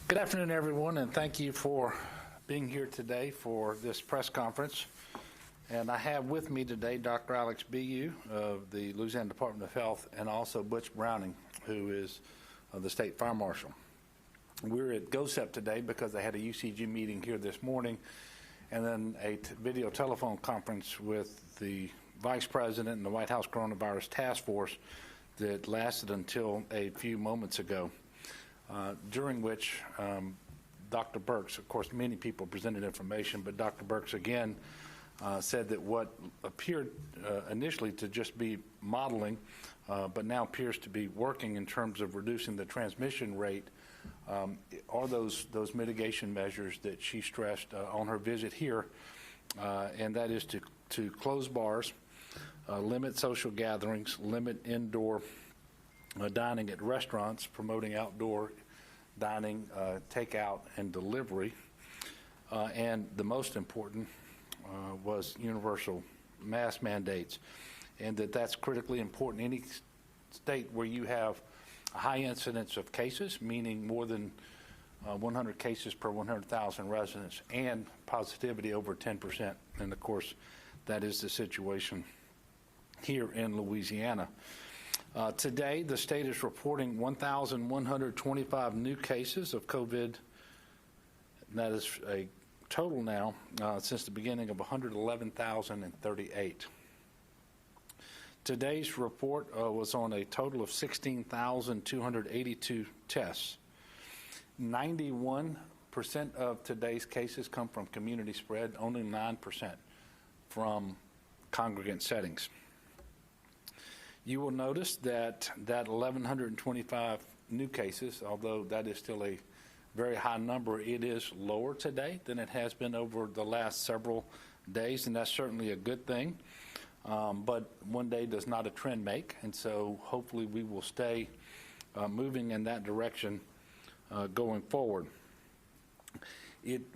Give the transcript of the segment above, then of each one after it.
Good afternoon, everyone, and thank you for being here today for this press conference. And I have with me today Dr. Alex Bu of the Louisiana Department of Health and also Butch Browning, who is the State Fire Marshal. We're at GOSEP today because they had a UCG meeting here this morning and then a video telephone conference with the Vice President and the White House Coronavirus Task Force that lasted until a few moments ago, during which Dr. Birx, of course, many people presented information, but Dr. Birx again said that what appeared initially to just be modeling, but now appears to be working in terms of reducing the transmission rate, are those mitigation measures that she stressed on her visit here, and that is to close bars, limit social gatherings, limit indoor dining at restaurants, promoting outdoor dining, takeout, and delivery, and the most important was universal mask mandates, and that's critically important. Any state where you have a high incidence of cases, meaning more than 100 cases per 100,000 residents, and positivity over 10%, and of course that is the situation here in Louisiana. Today, the state is reporting 1,125 new cases of COVID. That is a total now since the beginning of 111,038. Today's report was on a total of 16,282 tests. 91% of today's cases come from community spread, only 9% from congregate settings. You will notice that 1,125 new cases, although that is still a very high number, it is lower today than it has been over the last several days, and that's certainly a good thing. But one day does not a trend make, and so hopefully we will stay moving in that direction going forward.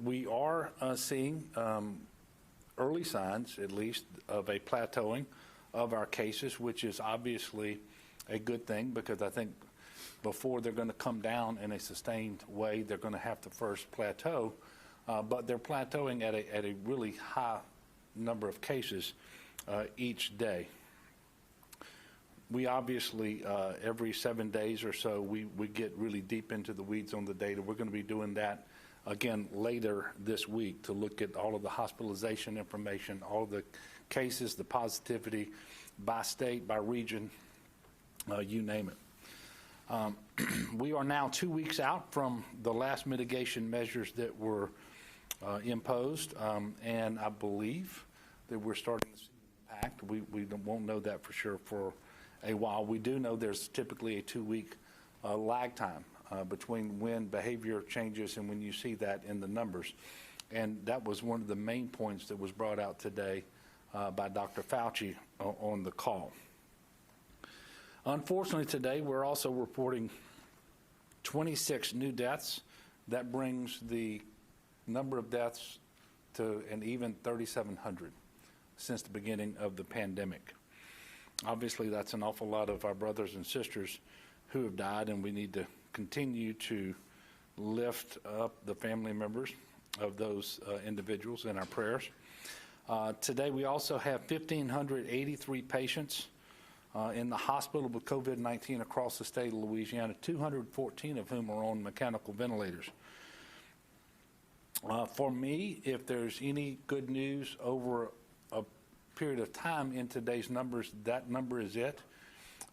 We are seeing early signs, at least, of a plateauing of our cases, which is obviously a good thing, because I think before they're going to come down in a sustained way, they're going to have to first plateau, but they're plateauing at a really high number of cases each day. We obviously, every 7 days or so, we get really deep into the weeds on the data. We're going to be doing that again later this week to look at all of the hospitalization information, all of the cases, the positivity by state, by region, you name it. We are now 2 weeks out from the last mitigation measures that were imposed, and I believe that we're starting to see impact. We won't know that for sure for a while. We do know there's typically a 2-week lag time between when behavior changes and when you see that in the numbers. And that was one of the main points that was brought out today by Dr. Fauci on the call. Unfortunately, today we're also reporting 26 new deaths. That brings the number of deaths to an even 3,700 since the beginning of the pandemic. Obviously, that's an awful lot of our brothers and sisters who have died, and we need to continue to lift up the family members of those individuals in our prayers. Today, we also have 1,583 patients in the hospital with COVID-19 across the state of Louisiana, 214 of whom are on mechanical ventilators. For me, if there's any good news over a period of time in today's numbers, that number is it,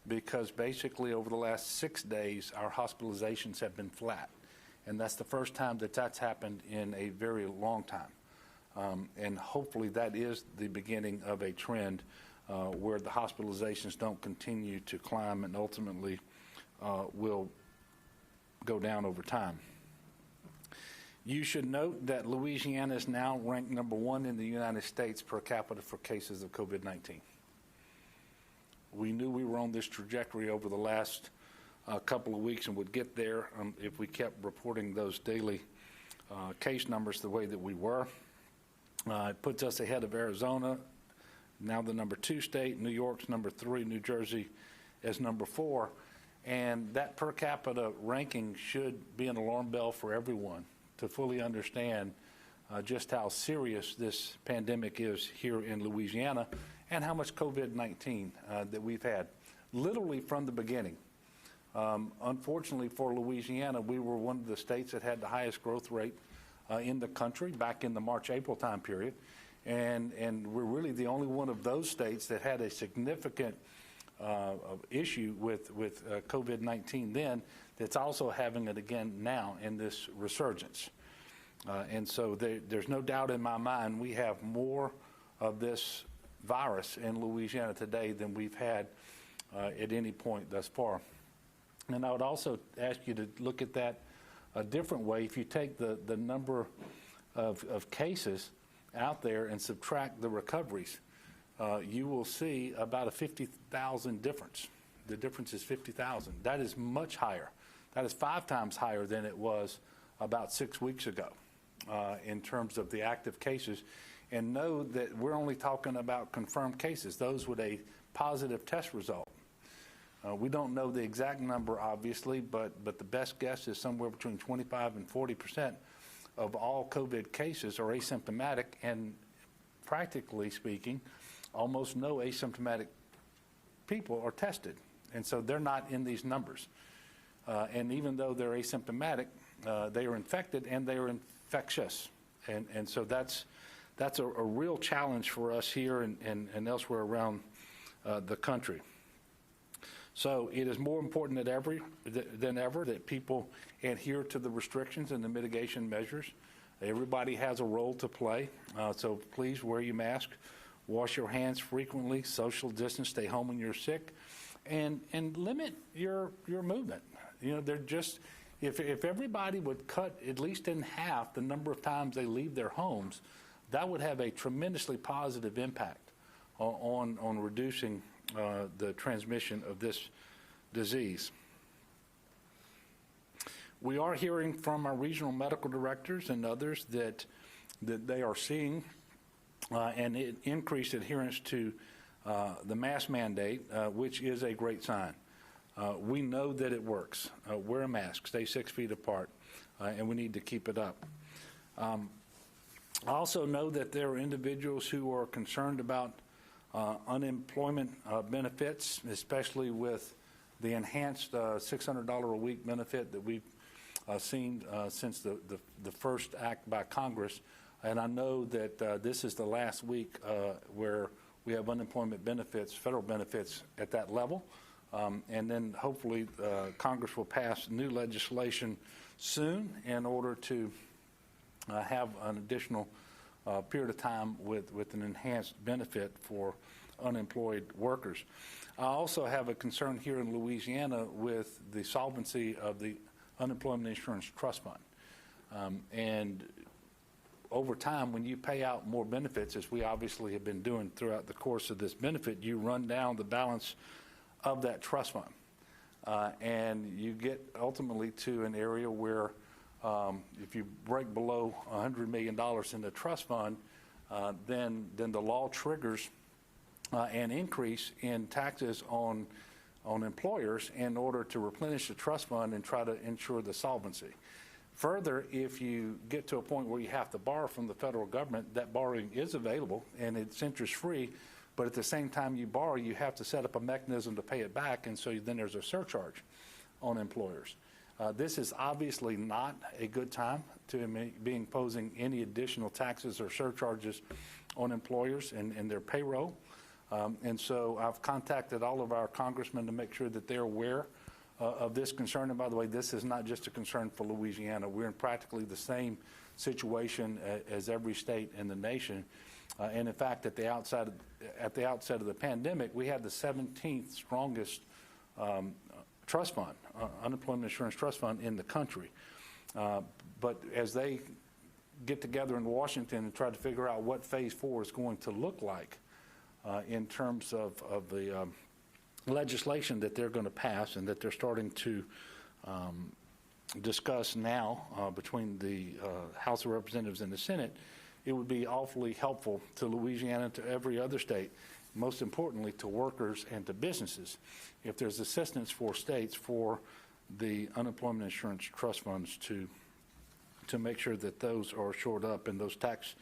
because basically over the last 6 days, our hospitalizations have been flat. And that's the first time that that's happened in a very long time. And hopefully that is the beginning of a trend where the hospitalizations don't continue to climb and ultimately will go down over time. You should note that Louisiana is now ranked number 1 in the United States per capita for cases of COVID-19. We knew we were on this trajectory over the last couple of weeks and would get there if we kept reporting those daily case numbers the way that we were. It puts us ahead of Arizona, now the number 2 state. New York's number 3, New Jersey is number 4. And that per capita ranking should be an alarm bell for everyone to fully understand just how serious this pandemic is here in Louisiana and how much COVID-19 that we've had, literally from the beginning. Unfortunately for Louisiana, we were one of the states that had the highest growth rate in the country back in the March-April time period. And we're really the only one of those states that had a significant issue with COVID-19 then that's also having it again now in this resurgence. And so there's no doubt in my mind we have more of this virus in Louisiana today than we've had at any point thus far. And I would also ask you to look at that a different way. If you take the number of cases out there and subtract the recoveries, you will see about a 50,000 difference. The difference is 50,000. That is much higher. That is 5 times higher than it was about 6 weeks ago in terms of the active cases. And know that we're only talking about confirmed cases, those with a positive test result. We don't know the exact number, obviously, but the best guess is somewhere between 25 and 40% of all COVID cases are asymptomatic, and practically speaking, almost no asymptomatic people are tested. And so they're not in these numbers. And even though they're asymptomatic, they are infected and they are infectious. And so that's a real challenge for us here and elsewhere around the country. So it is more important than ever that people adhere to the restrictions and the mitigation measures. Everybody has a role to play, so please wear your mask, wash your hands frequently, social distance, stay home when you're sick, and limit your movement. You know, they're just, if everybody would cut at least in half the number of times they leave their homes, that would have a tremendously positive impact on reducing the transmission of this disease. We are hearing from our regional medical directors and others that they are seeing an increased adherence to the mask mandate, which is a great sign. We know that it works. Wear a mask, stay 6 feet apart, and we need to keep it up. I also know that there are individuals who are concerned about unemployment benefits, especially with the enhanced $600 a week benefit that we've seen since the first act by Congress. And I know that this is the last week where we have unemployment benefits, federal benefits at that level. And then hopefully Congress will pass new legislation soon in order to have an additional period of time with an enhanced benefit for unemployed workers. I also have a concern here in Louisiana with the solvency of the Unemployment Insurance Trust Fund. And over time, when you pay out more benefits, as we obviously have been doing throughout the course of this benefit, you run down the balance of that trust fund. And you get ultimately to an area where if you break below $100 million in the trust fund, then the law triggers an increase in taxes on employers in order to replenish the trust fund and try to ensure the solvency. Further, if you get to a point where you have to borrow from the federal government, that borrowing is available and it's interest-free, but at the same time you borrow, you have to set up a mechanism to pay it back, and so then there's a surcharge on employers. This is obviously not a good time to be imposing any additional taxes or surcharges on employers and their payroll. And so I've contacted all of our congressmen to make sure that they're aware of this concern. And by the way, this is not just a concern for Louisiana. We're in practically the same situation as every state in the nation. And in fact, at the outset of the pandemic, we had the 17th strongest trust fund, unemployment insurance trust fund in the country. But as they get together in Washington and try to figure out what phase 4 is going to look like in terms of the legislation that they're going to pass and that they're starting to discuss now between the House of Representatives and the Senate, it would be awfully helpful to Louisiana and to every other state most importantly, to workers and to businesses, if there's assistance for states for the unemployment insurance trust funds to make sure that those are shored up and those tax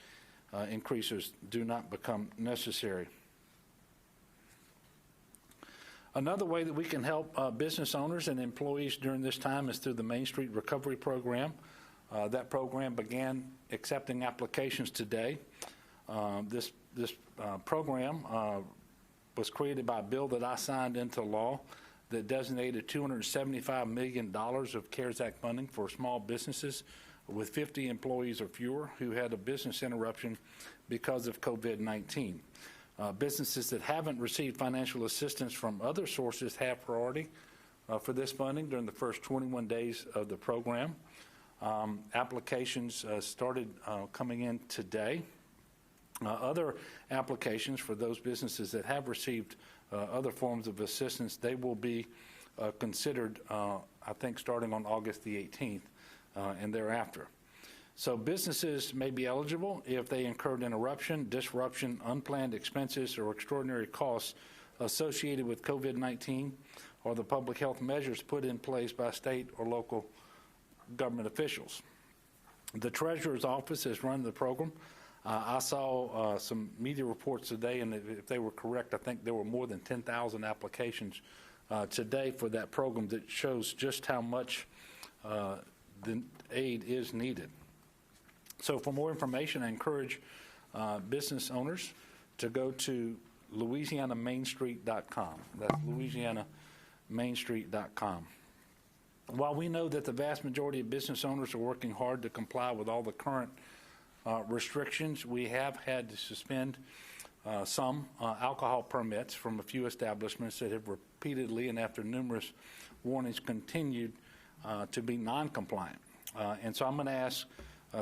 increases do not become necessary. Another way that we can help business owners and employees during this time is through the Main Street Recovery Program. That program began accepting applications today. This program was created by a bill that I signed into law that designated $275 million of CARES Act funding for small businesses with 50 employees or fewer who had a business interruption because of COVID-19. Businesses that haven't received financial assistance from other sources have priority for this funding during the first 21 days of the program. Applications started coming in today. Other applications for those businesses that have received other forms of assistance, they will be considered, I think, starting on August the 18th and thereafter. So businesses may be eligible if they incurred interruption, disruption, unplanned expenses, or extraordinary costs associated with COVID-19 or the public health measures put in place by state or local government officials. The Treasurer's Office has run the program. I saw some media reports today, and if they were correct, I think there were more than 10,000 applications today for that program that shows just how much the aid is needed. So for more information, I encourage business owners to go to LouisianaMainStreet.com. That's LouisianaMainStreet.com. While we know that the vast majority of business owners are working hard to comply with all the current restrictions, we have had to suspend some alcohol permits from a few establishments that have repeatedly and after numerous warnings continued to be non-compliant. And so I'm going to ask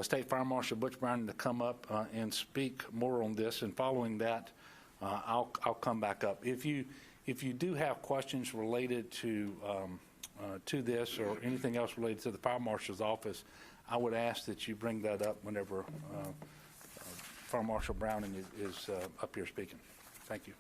State Fire Marshal Butch Brown to come up and speak more on this, and following that, I'll come back up. If you do have questions related to this or anything else related to the Fire Marshal's office, I would ask that you bring that up whenever Fire Marshal Browning is up here speaking. Thank you.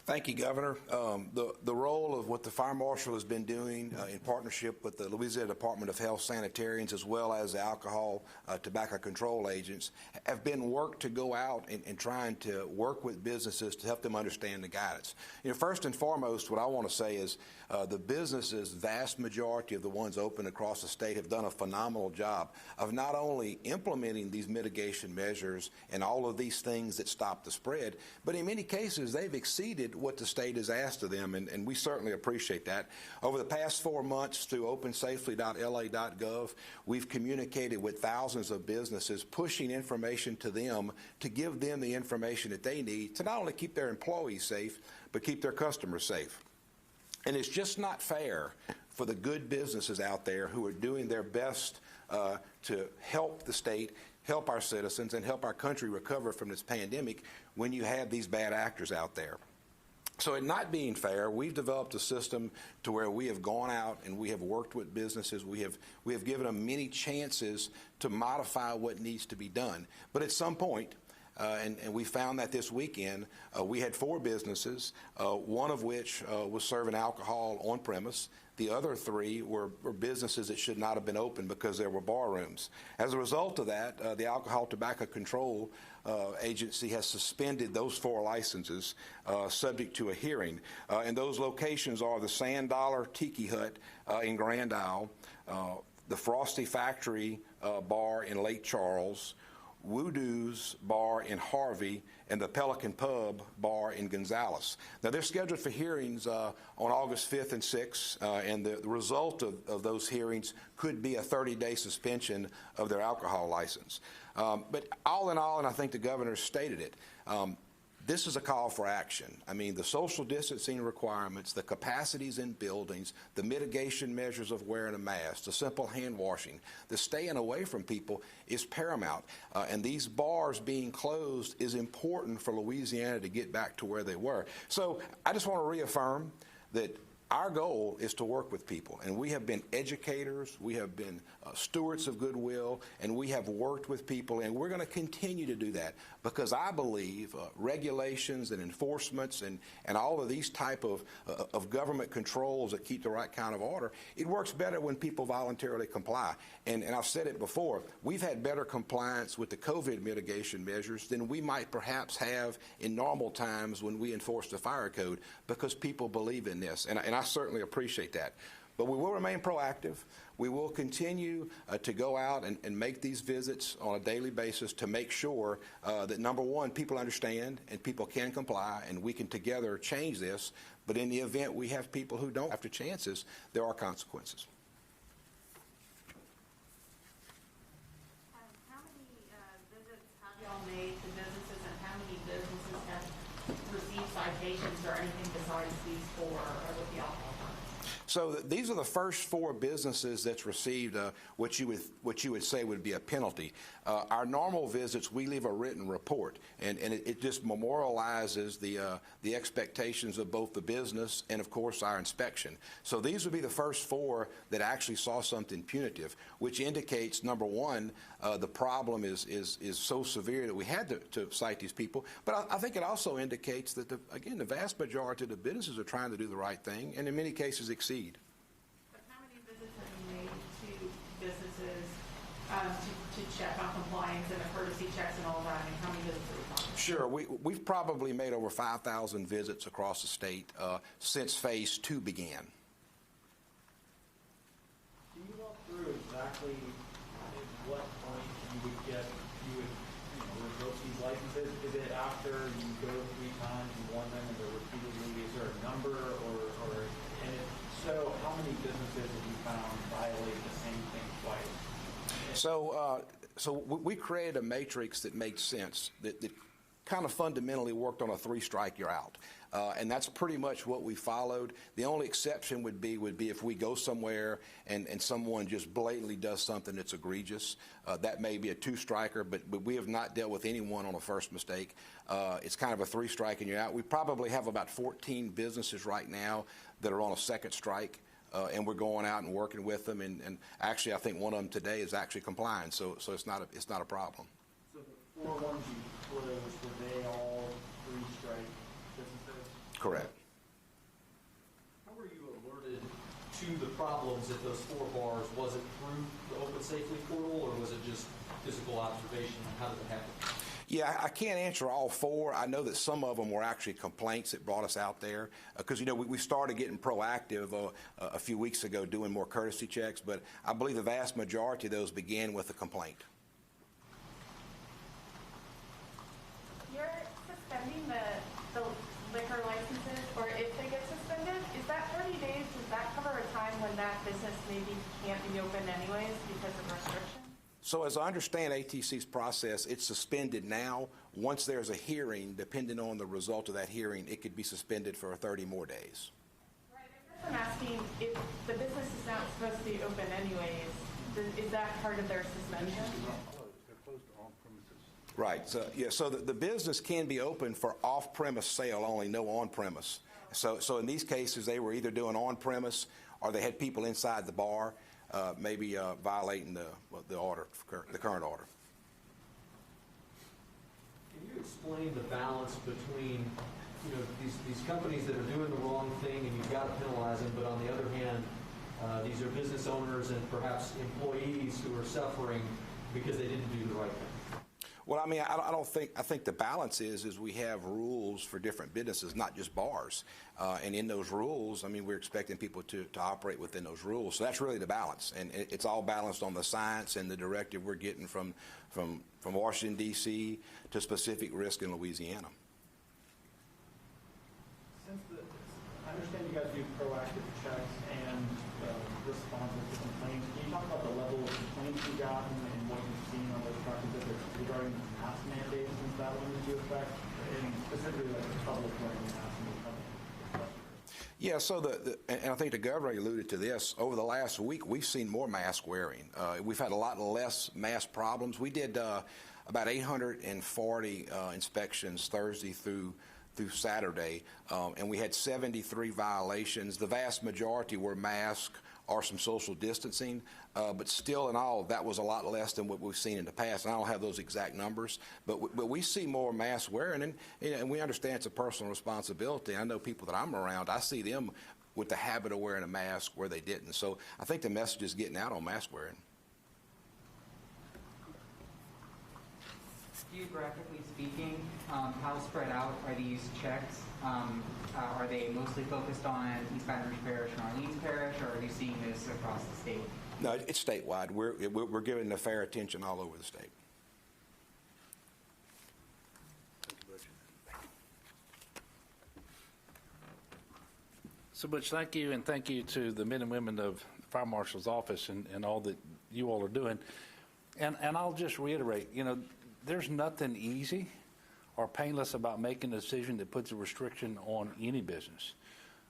Thank you, Governor. The role of what the Fire Marshal has been doing in partnership with the Louisiana Department of Health sanitarians as well as the alcohol tobacco control agents have been work to go out and trying to work with businesses to help them understand the guidance. First and foremost, what I want to say is the businesses, vast majority of the ones open across the state, have done a phenomenal job of not only implementing these mitigation measures and all of these things that stop the spread, but in many cases they've exceeded what the state has asked of them, and we certainly appreciate that. Over the past 4 months through opensafely.la.gov, we've communicated with thousands of businesses, pushing information to them to give them the information that they need to not only keep their employees safe, but keep their customers safe. And it's just not fair for the good businesses out there who are doing their best to help the state, help our citizens, and help our country recover from this pandemic when you have these bad actors out there. So it not being fair, we've developed a system to where we have gone out and we have worked with businesses. We have given them many chances to modify what needs to be done. But at some point, and we found that this weekend, we had 4 businesses, one of which was serving alcohol on premise. The other 3 were businesses that should not have been open because there were bar rooms. As a result of that, the Alcohol Tobacco Control Agency has suspended those 4 licenses subject to a hearing. And those locations are the Sand Dollar Tiki Hut in Grand Isle, the Frosty Factory Bar in Lake Charles, Voodoo's Bar in Harvey, and the Pelican Pub Bar in Gonzales. Now, they're scheduled for hearings on August 5th and 6th, and the result of those hearings could be a 30-day suspension of their alcohol license. But all in all, and I think the governor stated it, this is a call for action. I mean, the social distancing requirements, the capacities in buildings, the mitigation measures of wearing a mask, the simple hand washing, the staying away from people is paramount. And these bars being closed is important for Louisiana to get back to where they were. So I just want to reaffirm that Our goal is to work with people, and we have been educators, we have been stewards of goodwill, and we have worked with people, and we're going to continue to do that because I believe regulations and enforcements and all of these type of government controls that keep the right kind of order, it works better when people voluntarily comply. And I've said it before, we've had better compliance with the COVID mitigation measures than we might perhaps have in normal times when we enforce the fire code because people believe in this. And I certainly appreciate that. But we will remain proactive. We will continue to go out and make these visits on a daily basis to make sure that, number one, people understand and people can comply, and we can together change this. But in the event we have people who don't, after chances, there are consequences. How many visits have y'all made to businesses, and how many businesses have received citations or anything besides these four with the alcohol permits? So these are the first 4 businesses that's received what you would say would be a penalty. Our normal visits, we leave a written report, and it just memorializes the expectations of both the business and, of course, our inspection. So these would be the first 4 that actually saw something punitive, which indicates, number one, the problem is so severe that we had to cite these people. But I think it also indicates that, again, the vast majority of the businesses are trying to do the right thing, and in many cases exceed. But how many visits have you made to businesses to check on compliance and the courtesy checks and all that? I mean, how many visits are we talking about? Sure. We've probably made over 5,000 visits across the state since Phase 2 began. Can you walk through exactly at what point you would revoke these licenses? Is it after you go 3 times, you warn them, and they're repeatedly? Is there a number, and if so, how many businesses have you found violate the same thing twice? So we created a matrix that made sense, that kind of fundamentally worked on a 3-strike, you're out. And that's pretty much what we followed. The only exception would be if we go somewhere and someone just blatantly does something that's egregious. That may be a 2-striker, but we have not dealt with anyone on a first mistake. It's kind of a 3-strike and you're out. We probably have about 14 businesses right now that are on a 2nd strike. And we're going out and working with them, and actually I think one of them today is actually complying, so it's not a problem. So the 4 ones you closed, were they all 3-strike businesses? Correct. How were you alerted to the problems at those 4 bars? Was it through the Open Safely portal, or was it just physical observation? How did it happen? Yeah, I can't answer all 4. I know that some of them were actually complaints that brought us out there because, we started getting proactive a few weeks ago doing more courtesy checks, but I believe the vast majority of those began with a complaint. You're suspending the liquor licenses, or if they get suspended, is that 30 days? Does that cover a time when that business maybe can't be open anyways because of restrictions? So as I understand ATC's process, it's suspended now. Once there's a hearing, depending on the result of that hearing, it could be suspended for 30 more days. Right. I guess I'm asking, if the business is not supposed to be open anyways, is that part of their suspension? They're closed to on-premises. Right. So the business can be open for off-premise sale only, no on-premise. So in these cases, they were either doing on-premise or they had people inside the bar. Maybe violating the order, the current order. Can you explain the balance between, these companies that are doing the wrong thing and you've got to penalize them, but on the other hand, these are business owners and perhaps employees who are suffering because they didn't do the right thing? Well, I think the balance is we have rules for different businesses, not just bars. And in those rules, we're expecting people to operate within those rules. So that's really the balance. And it's all balanced on the science and the directive we're getting from Washington, D.C. to specific risk in Louisiana. I understand you guys do proactive checks and responses to complaints. Can you talk about the level of complaints you've gotten and what you've seen on those trucking visits regarding mask mandates since that went into effect, and specifically like the public wearing masks in the public? Yeah, so and I think the governor alluded to this. Over the last week, we've seen more mask wearing. We've had a lot less mask problems. We did about 840 inspections Thursday through through Saturday, and we had 73 violations. The vast majority were mask or some social distancing, but still in all, that was a lot less than what we've seen in the past. And I don't have those exact numbers, but we see more mask wearing, and we understand it's a personal responsibility. I know people that I'm around, I see them with the habit of wearing a mask where they didn't. So I think the message is getting out on mask wearing. Geographically speaking, how spread out are these checks? Are they mostly focused on East Baton Rouge Parish and Orleans Parish, or are you seeing this across the state? No, it's statewide. We're giving the fair attention all over the state. So Butch, thank you, and thank you to the men and women of the Fire Marshal's office and all that you all are doing. And I'll just reiterate, there's nothing easy or painless about making a decision that puts a restriction on any business,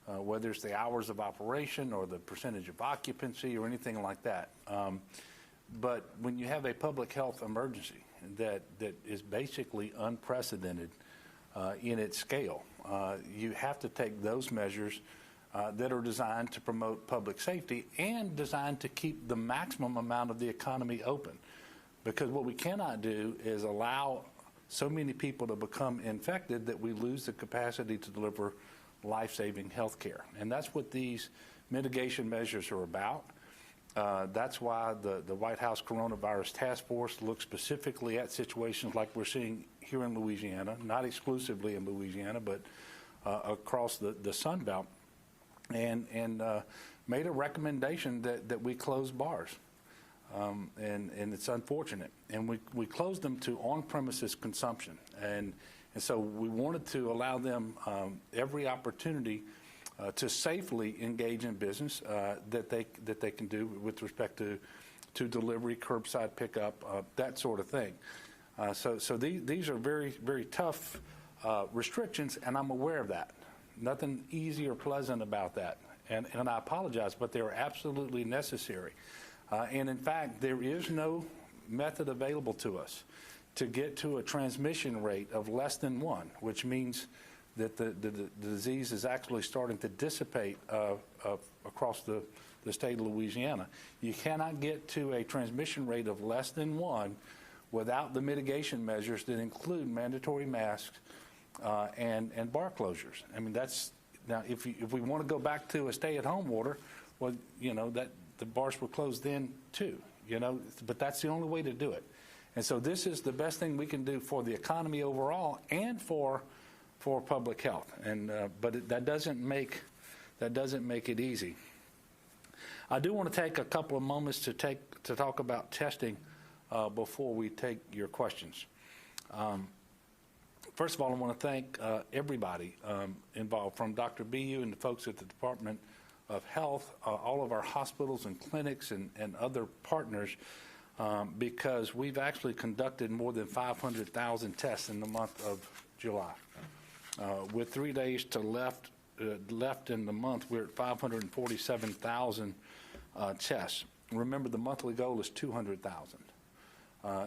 whether it's the hours of operation or the percentage of occupancy or anything like that. But when you have a public health emergency that is basically unprecedented in its scale, you have to take those measures that are designed to promote public safety and designed to keep the maximum amount of the economy open. Because what we cannot do is allow so many people to become infected that we lose the capacity to deliver life-saving health care. And that's what these mitigation measures are about. That's why the White House Coronavirus Task Force looks specifically at situations like we're seeing here in Louisiana, not exclusively in Louisiana, but across the Sun Belt, and made a recommendation that we close bars. And it's unfortunate. And we closed them to on-premises consumption. And so we wanted to allow them every opportunity to safely engage in business that they can do with respect to delivery, curbside pickup, that sort of thing. So these are very, very tough restrictions, and I'm aware of that. Nothing easy or pleasant about that. And I apologize, but they are absolutely necessary. And in fact, there is no method available to us to get to a transmission rate of less than 1, which means that the disease is actually starting to dissipate across the state of Louisiana. You cannot get to a transmission rate of less than 1 without the mitigation measures that include mandatory masks and bar closures. I mean, now if we want to go back to a stay-at-home order, well, that the bars were closed then too, but that's the only way to do it. And so this is the best thing we can do for the economy overall and for public health. And but that doesn't make it easy. I do want to take a couple of moments to talk about testing before we take your questions. First of all, I want to thank everybody involved, from Dr. BU and the folks at the Department of Health, all of our hospitals and clinics and other partners, because we've actually conducted more than 500,000 tests in the month of July. With 3 days to left in the month, we're at 547,000 tests. Remember, the monthly goal is 200,000.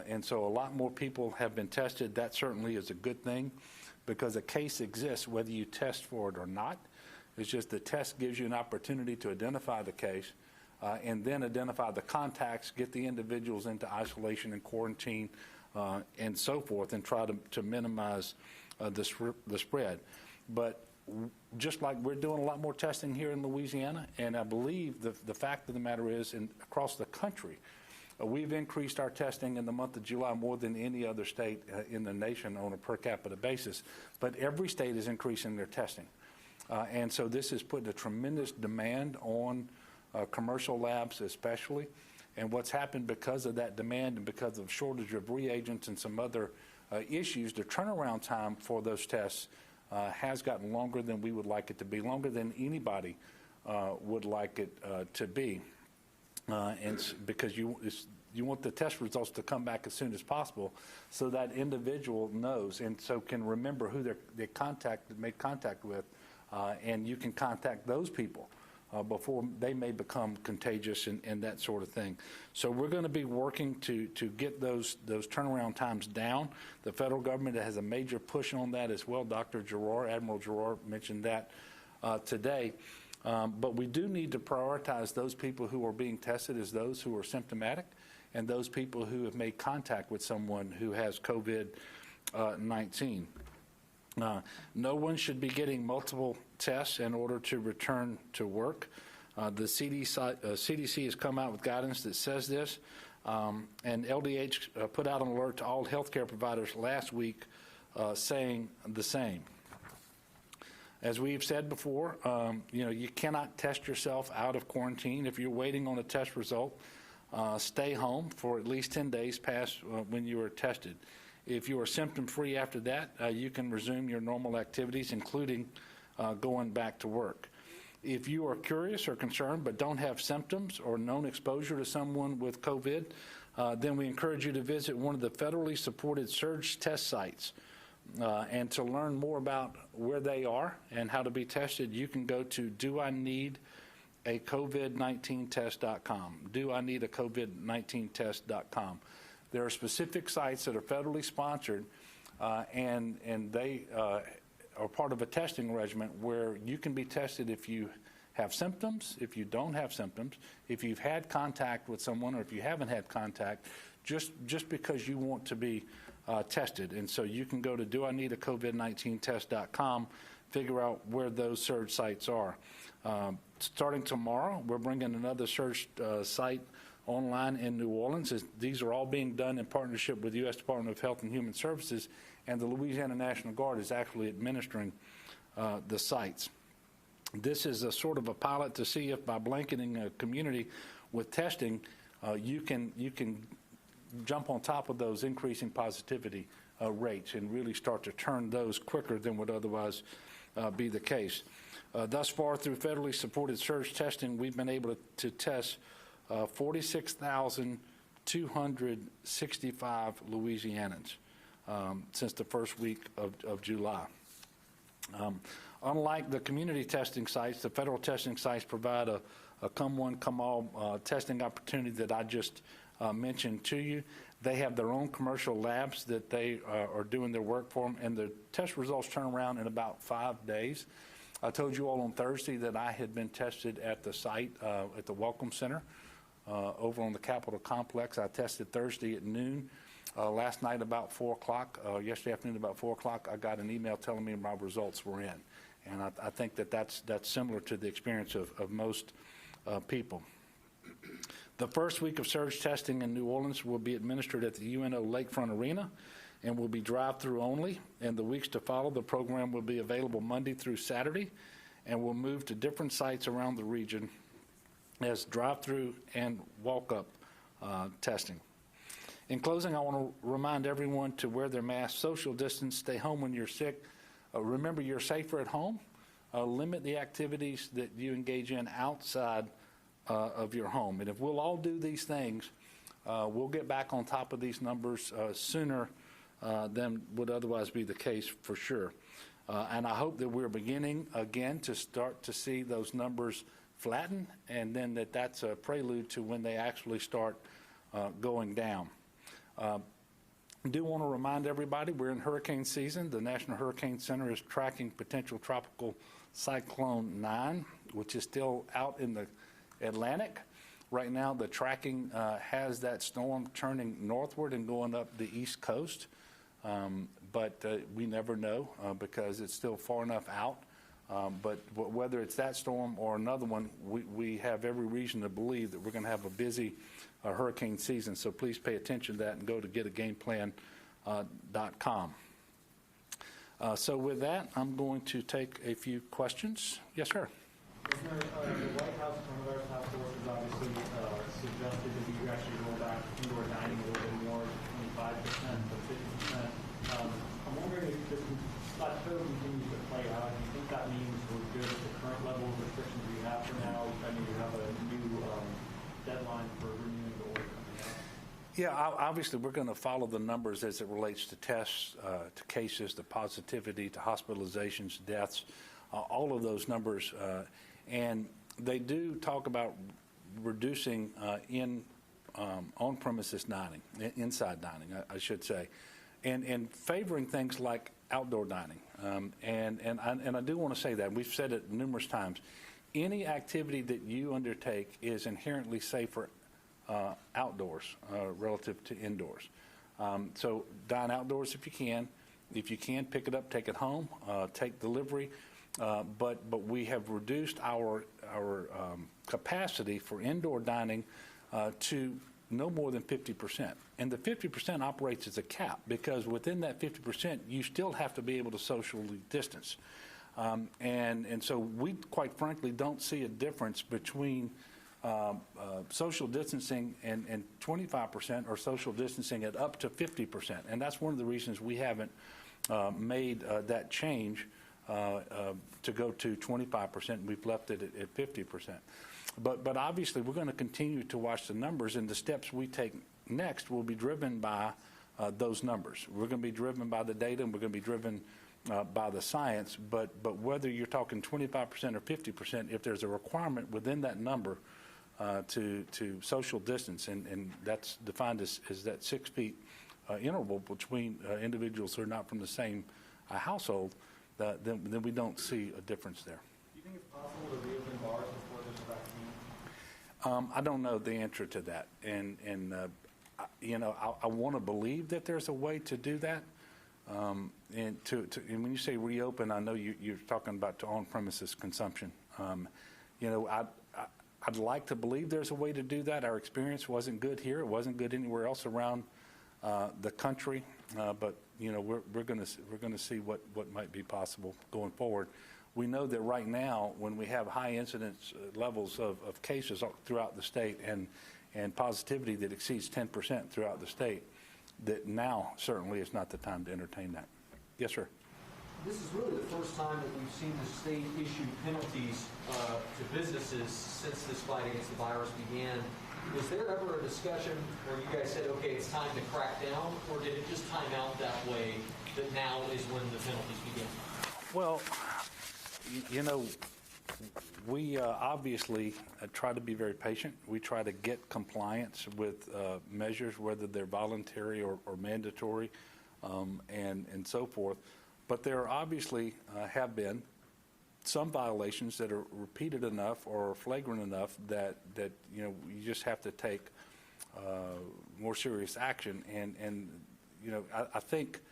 And so a lot more people have been tested. That certainly is a good thing, because a case exists whether you test for it or not. It's just the test gives you an opportunity to identify the case and then identify the contacts, get the individuals into isolation and quarantine and so forth, and try to minimize the spread. But just like we're doing a lot more testing here in Louisiana, and I believe the fact of the matter is, across the country, we've increased our testing in the month of July more than any other state in the nation on a per capita basis. But every state is increasing their testing. And so this has put a tremendous demand on commercial labs especially. And what's happened because of that demand and because of shortage of reagents and some other issues, the turnaround time for those tests has gotten longer than we would like it to be, longer than anybody would like it to be. And because you want the test results to come back as soon as possible, so that individual knows and so can remember who they made contact with, and you can contact those people before they may become contagious and that sort of thing. So we're going to be working to get those turnaround times down. The federal government has a major push on that as well. Admiral Giroir mentioned that today. But we do need to prioritize those people who are being tested as those who are symptomatic and those people who have made contact with someone who has COVID-19. No one should be getting multiple tests in order to return to work. The CDC has come out with guidance that says this, and LDH put out an alert to all healthcare providers last week saying the same. As we've said before, you cannot test yourself out of quarantine. If you're waiting on a test result, stay home for at least 10 days past when you were tested. If you are symptom-free after that, you can resume your normal activities, including going back to work. If you are curious or concerned but don't have symptoms or known exposure to someone with COVID, then we encourage you to visit one of the federally supported surge test sites. And to learn more about where they are and how to be tested, you can go to doineedacovid19test.com, doineedacovid19test.com. There are specific sites that are federally sponsored, and they are part of a testing regimen where you can be tested if you have symptoms, if you don't have symptoms, if you've had contact with someone, or if you haven't had contact, just because you want to be tested. And so you can go to doineedacovid19test.com, figure out where those surge sites are. Starting tomorrow, we're bringing another surge site online in New Orleans. These are all being done in partnership with the U.S. Department of Health and Human Services, and the Louisiana National Guard is actually administering the sites. This is a sort of a pilot to see if by blanketing a community with testing, you can jump on top of those increasing positivity rates and really start to turn those quicker than would otherwise be the case. Thus far, through federally supported surge testing, we've been able to test 46,265 Louisianans since the first week of July. Unlike the community testing sites, the federal testing sites provide a come one, come all testing opportunity that I just mentioned to you. They have their own commercial labs that they are doing their work for them, and the test results turn around in about 5 days. I told you all on Thursday that I had been tested at the site at the Welcome Center over on the Capitol Complex. I tested Thursday at noon. Last night about 4 o'clock, yesterday afternoon about 4 o'clock, I got an email telling me my results were in. And I think that's similar to the experience of most people. The first week of surge testing in New Orleans will be administered at the UNO Lakefront Arena and will be drive-through only. In the weeks to follow, the program will be available Monday through Saturday and will move to different sites around the region as drive-through and walk-up testing. In closing, I want to remind everyone to wear their mask, social distance, stay home when you're sick. Remember, you're safer at home. Limit the activities that you engage in outside of your home. And if we'll all do these things, we'll get back on top of these numbers sooner than would otherwise be the case for sure. And I hope that we're beginning again to start to see those numbers flatten, and then that's a prelude to when they actually start going down. I do want to remind everybody we're in hurricane season. The National Hurricane Center is tracking potential tropical cyclone 9, which is still out in the Atlantic. Right now, the tracking has that storm turning northward and going up the east coast, but we never know because it's still far enough out. But whether it's that storm or another one, we have every reason to believe that we're going to have a busy hurricane season. So please pay attention to that and go to getagameplan.com. So with that, I'm going to take a few questions. Yes, sir. Commissioner, the White House Coronavirus Task Force has obviously suggested that you actually roll back indoor dining a little bit more, 25% to 50%. I'm wondering if this plateau continues to play out. Do you think that means we're good at the current level of restrictions we have for now? I mean, we have a new deadline for renewing the order coming out. Yeah, obviously we're going to follow the numbers as it relates to tests, to cases, to positivity, to hospitalizations, deaths, all of those numbers. And they do talk about reducing on-premises dining, inside dining, I should say, and favoring things like outdoor dining. And I do want to say that. We've said it numerous times. Any activity that you undertake is inherently safer outdoors relative to indoors. So dine outdoors if you can. If you can, pick it up, take it home, take delivery. But we have reduced our capacity for indoor dining to no more than 50%. And the 50% operates as a cap, because within that 50%, you still have to be able to socially distance. And so we, quite frankly, don't see a difference between social distancing and 25% or social distancing at up to 50%. And that's one of the reasons we haven't made that change to go to 25%. We've left it at 50%. But obviously, we're going to continue to watch the numbers, and the steps we take next will be driven by those numbers. We're going to be driven by the data, and we're going to be driven by the science. But whether you're talking 25% or 50%, if there's a requirement within that number to social distance, and that's defined as that 6 feet interval between individuals who are not from the same household, then we don't see a difference there. Do you think it's possible to reopen bars before there's a vaccine? I don't know the answer to that, and I want to believe that there's a way to do that. And when you say reopen, I know you're talking about to on-premises consumption. I'd like to believe there's a way to do that. Our experience wasn't good here. It wasn't good anywhere else around the country. But we're going to see what might be possible going forward. We know that right now, when we have high incidence levels of cases throughout the state and positivity that exceeds 10% throughout the state, that now certainly is not the time to entertain that. Yes, sir. This is really the first time that we've seen the state issue penalties to businesses since this fight against the virus began. Was there ever a discussion where you guys said, okay, it's time to crack down, or did it just time out that way, that now is when the penalties begin? Well, we obviously try to be very patient. We try to get compliance with measures, whether they're voluntary or mandatory, and so forth. But there obviously have been some violations that are repeated enough or flagrant enough that you just have to take more serious action. And I think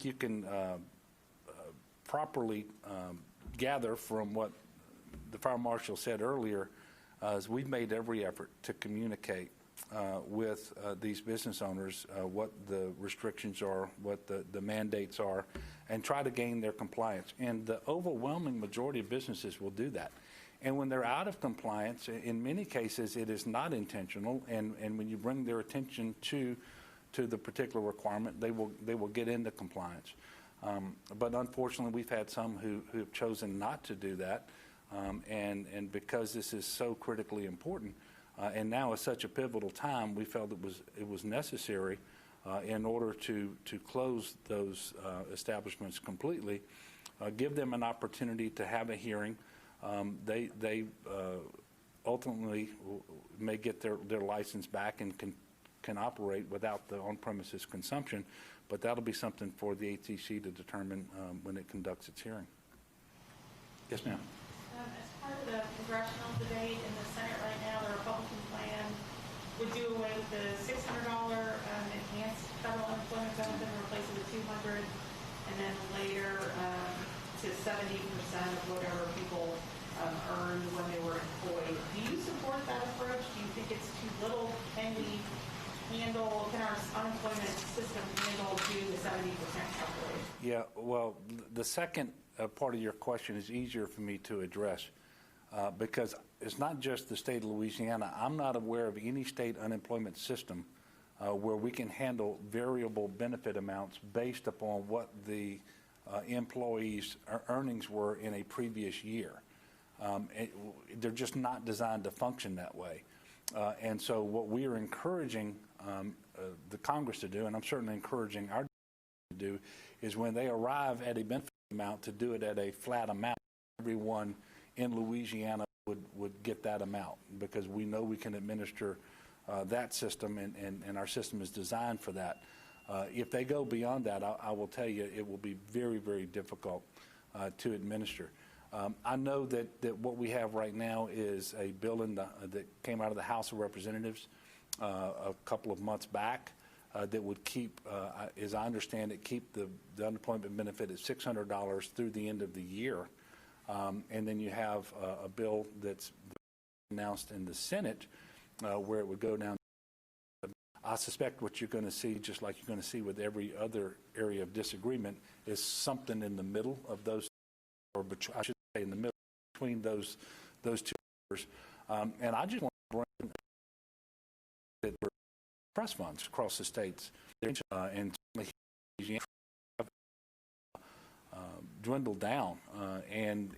you can properly gather from what the fire marshal said earlier, is we've made every effort to communicate with these business owners what the restrictions are, what the mandates are, and try to gain their compliance. And the overwhelming majority of businesses will do that. And when they're out of compliance, in many cases it is not intentional, and when you bring their attention to the particular requirement, they will get into compliance. But unfortunately, we've had some who have chosen not to do that, and because this is so critically important, and now is such a pivotal time, we felt it was necessary in order to close those establishments completely, give them an opportunity to have a hearing. They ultimately may get their license back and can operate without the on-premises consumption, but that'll be something for the ATC to determine when it conducts its hearing. Yes, ma'am. As part of the congressional debate in the Senate right now, the Republican plan would do away with the $600 enhanced federal unemployment benefit and replace it with $200, and then later to 70% of whatever people earned when they were employed. Do you support that approach? Do you think it's too little? Can our unemployment system handle to the 70% calculation? Yeah, well, the second part of your question is easier for me to address because it's not just the state of Louisiana. I'm not aware of any state unemployment system where we can handle variable benefit amounts based upon what the employees' earnings were in a previous year. They're just not designed to function that way. And so what we are encouraging the Congress to do, and I'm certainly encouraging our to do, is when they arrive at a benefit amount to do it at a flat amount. Everyone in Louisiana would get that amount, because we know we can administer that system, and our system is designed for that. If they go beyond that, I will tell you it will be very, very difficult to administer. I know that what we have right now is a bill that came out of the House of Representatives a couple of months back that would keep, as I understand it, keep the unemployment benefit at $600 through the end of the year. And then you have a bill that's announced in the Senate where it would go down. I suspect what you're going to see, just like you're going to see with every other area of disagreement, is something in the middle of those, or I should say in the middle between those two numbers. And I just want to bring that trust funds across the states, and Louisiana dwindled down, and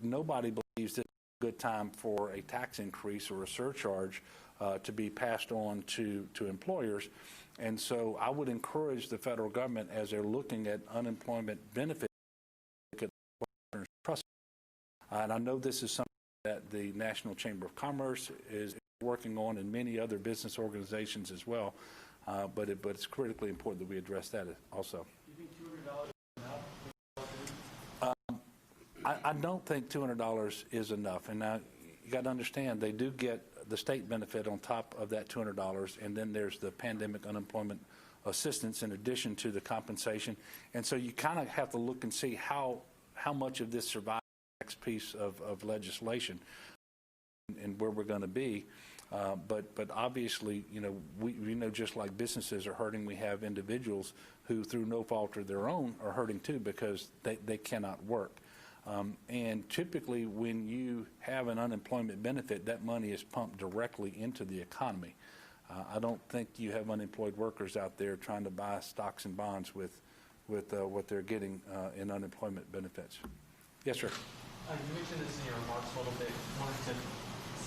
nobody believes it's a good time for a tax increase or a surcharge to be passed on to employers. And so I would encourage the federal government, as they're looking at unemployment benefits, trust. And I know this is something that the National Chamber of Commerce is working on, and many other business organizations as well. But it's critically important that we address that also. Do you think $200 is enough? I don't think $200 is enough. And now you got to understand, they do get the state benefit on top of that $200, and then there's the pandemic unemployment assistance in addition to the compensation. And so you kind of have to look and see how much of this survives the next piece of legislation and where we're going to be. But obviously, you know, we know just like businesses are hurting, we have individuals who, through no fault of their own, are hurting too because they cannot work. And typically when you have an unemployment benefit, that money is pumped directly into the economy. I don't think you have unemployed workers out there trying to buy stocks and bonds with what they're getting in unemployment benefits. Yes, sir. You mentioned this in your remarks a little bit. Wanted to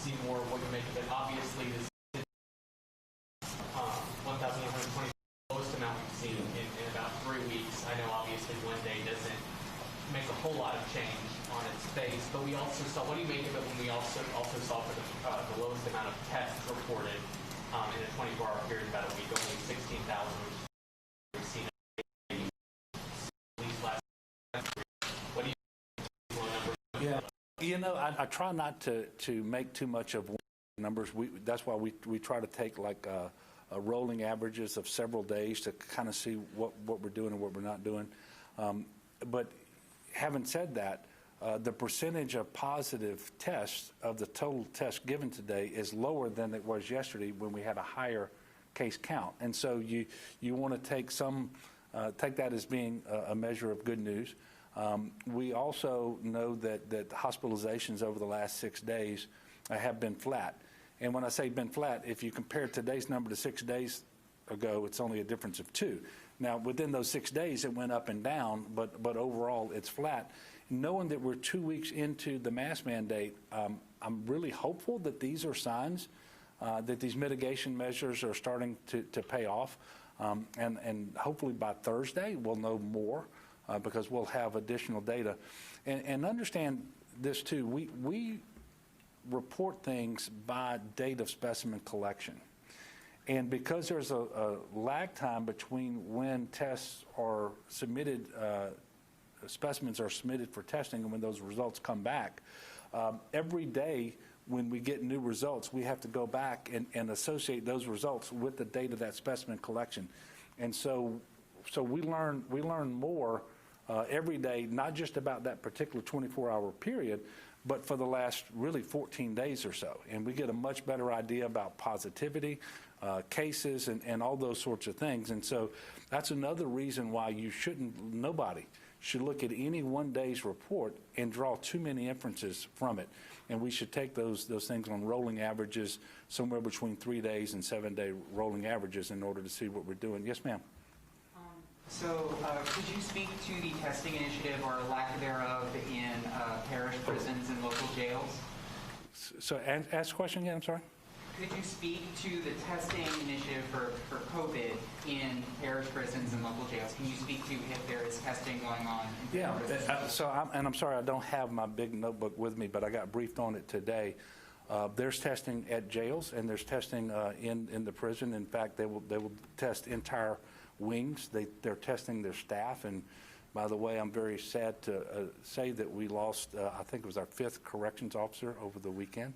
see more of what you make of it. Obviously, this is 1,120 lowest amount we've seen in about 3 weeks. I know obviously one day doesn't make a whole lot of change on its face, but we also saw, what do you make of it when we also saw for the lowest amount of tests reported in a 24-hour period, about a week, only 16,000, which we've seen at least last week. What do you think? Yeah, you know, I try not to make too much of numbers. That's why we try to take like rolling averages of several days to kind of see what we're doing and what we're not doing. But having said that, the percentage of positive tests of the total tests given today is lower than it was yesterday when we had a higher case count. And so you want to take that as being a measure of good news. We also know that hospitalizations over the last 6 days have been flat. And when I say been flat, if you compare today's number to 6 days ago, it's only a difference of 2. Now, within those 6 days, it went up and down, but overall, it's flat. Knowing that we're 2 weeks into the mask mandate, I'm really hopeful that these are signs that these mitigation measures are starting to pay off. And hopefully by Thursday, we'll know more because we'll have additional data. And understand this, too. We report things by date of specimen collection. And because there's a lag time between when tests are submitted, specimens are submitted for testing and when those results come back, every day when we get new results, we have to go back and associate those results with the date of that specimen collection. And so we learn more every day, not just about that particular 24-hour period, but for the last really 14 days or so. And we get a much better idea about positivity, cases, and all those sorts of things. And so that's another reason why nobody should look at any one day's report and draw too many inferences from it. And we should take those things on rolling averages, somewhere between 3 days and 7-day rolling averages, in order to see what we're doing. Yes, ma'am. So could you speak to the testing initiative or lack thereof in parish prisons and local jails? So ask the question again, I'm sorry. Could you speak to the testing initiative for COVID in parish prisons and local jails? Can you speak to if there is testing going on? Yeah, I'm sorry I don't have my big notebook with me, but I got briefed on it today. There's testing at jails, and there's testing in the prison. In fact, they will test entire wings. They're testing their staff. And by the way, I'm very sad to say that we lost, I think it was our 5th corrections officer over the weekend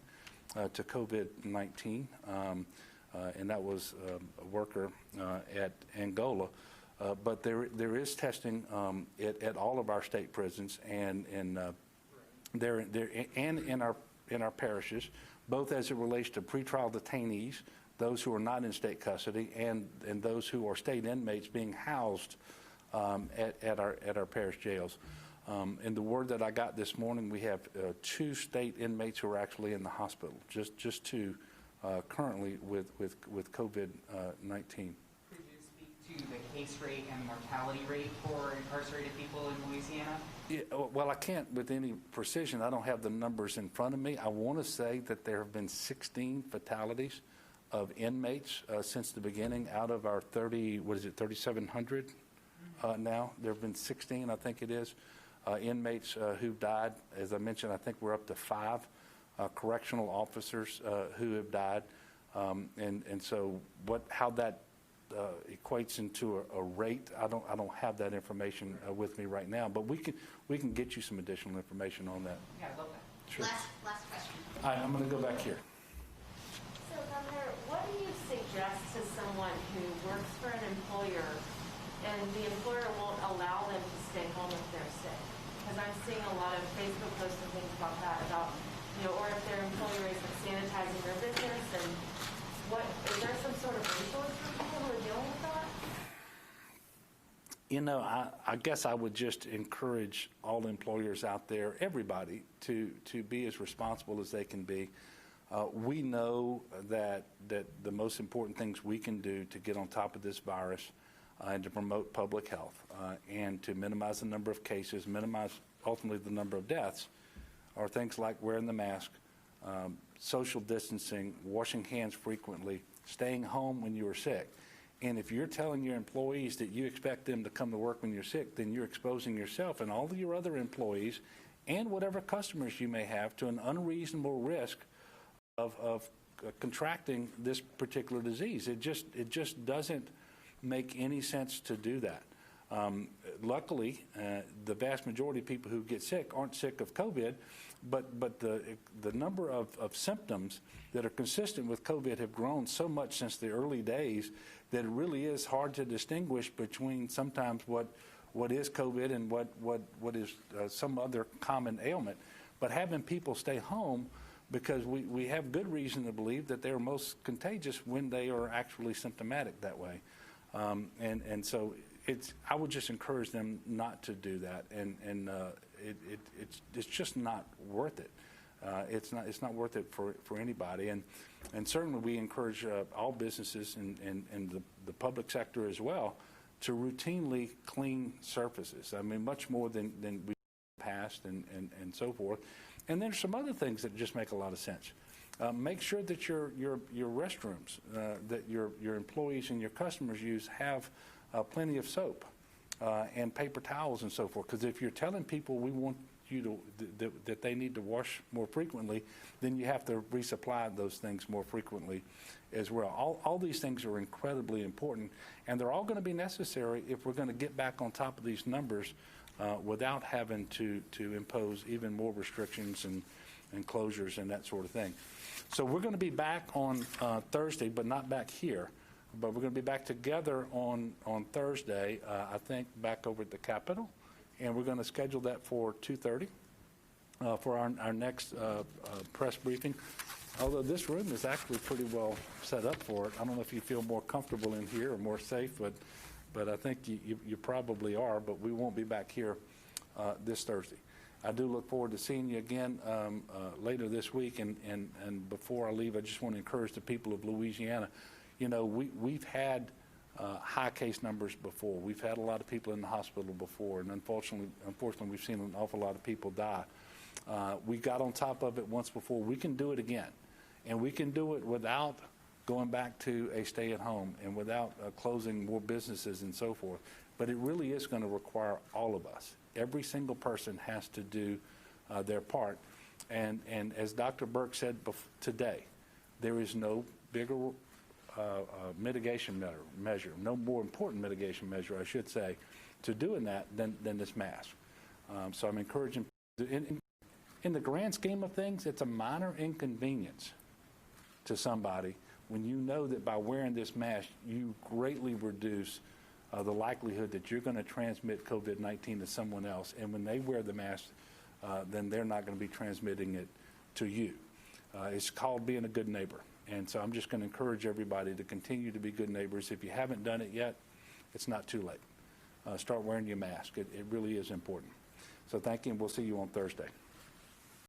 to COVID-19, and that was a worker at Angola. But there is testing at all of our state prisons and in our parishes, both as it relates to pretrial detainees, those who are not in state custody, and those who are state inmates being housed at our parish jails. In the word that I got this morning, we have 2 state inmates who are actually in the hospital, just 2 currently with COVID-19. Could you speak to the case rate and mortality rate for incarcerated people in Louisiana? Yeah, well, I can't with any precision. I don't have the numbers in front of me. I want to say that there have been 16 fatalities of inmates since the beginning out of our 3,700 now. There have been 16, I think it is, inmates who've died. As I mentioned, I think we're up to 5 correctional officers who have died. And so how that equates into a rate, I don't have that information with me right now, but we can get you some additional information on that. Yeah, I'd love that. Sure. Last question. All right, I'm going to go back here. So, Governor, what do you suggest to someone who works for an employer and the employer won't allow them to stay home if they're sick? Because I'm seeing a lot of Facebook posts and things about that, or if their employer isn't sanitizing their business, and is there some sort of resource for people who are dealing with that? I guess I would just encourage all employers out there, everybody, to be as responsible as they can be. We know that the most important things we can do to get on top of this virus and to promote public health and to minimize the number of cases, minimize ultimately the number of deaths, are things like wearing the mask, social distancing, washing hands frequently, staying home when you are sick. And if you're telling your employees that you expect them to come to work when you're sick, then you're exposing yourself and all of your other employees and whatever customers you may have to an unreasonable risk of contracting this particular disease. It just doesn't make any sense to do that. Luckily, the vast majority of people who get sick aren't sick of COVID, but the number of symptoms that are consistent with COVID have grown so much since the early days that it really is hard to distinguish between sometimes what is COVID and what is some other common ailment. But having people stay home, because we have good reason to believe that they're most contagious when they are actually symptomatic that way. And so I would just encourage them not to do that, and it's just not worth it. It's not worth it for anybody, and certainly we encourage all businesses and the public sector as well to routinely clean surfaces. I mean, much more than we past and so forth. And there's some other things that just make a lot of sense. Make sure that your restrooms that your employees and your customers use have plenty of soap and paper towels and so forth. Because if you're telling people we want you that they need to wash more frequently, then you have to resupply those things more frequently as well. All these things are incredibly important, and they're all going to be necessary if we're going to get back on top of these numbers without having to impose even more restrictions and closures and that sort of thing. So we're going to be back on Thursday, but not back here. But we're going to be back together on Thursday, I think, back over at the Capitol. And we're going to schedule that for 2:30 for our next press briefing. Although this room is actually pretty well set up for it. I don't know if you feel more comfortable in here or more safe, but I think you probably are. But we won't be back here this Thursday. I do look forward to seeing you again later this week. And before I leave, I just want to encourage the people of Louisiana. You know, we've had high case numbers before. We've had a lot of people in the hospital before, and unfortunately, we've seen an awful lot of people die. We got on top of it once before. We can do it again. And we can do it without going back to a stay-at-home and without closing more businesses and so forth. But it really is going to require all of us. Every single person has to do their part. And as Dr. Burke said today, there is no bigger mitigation measure, no more important mitigation measure, I should say, to doing that than this mask. So I'm encouraging, in the grand scheme of things, it's a minor inconvenience to somebody when you know that by wearing this mask, you greatly reduce the likelihood that you're going to transmit COVID-19 to someone else. And when they wear the mask, then they're not going to be transmitting it to you. It's called being a good neighbor. And so I'm just going to encourage everybody to continue to be good neighbors. If you haven't done it yet, it's not too late. Start wearing your mask. It really is important. So thank you, and we'll see you on Thursday.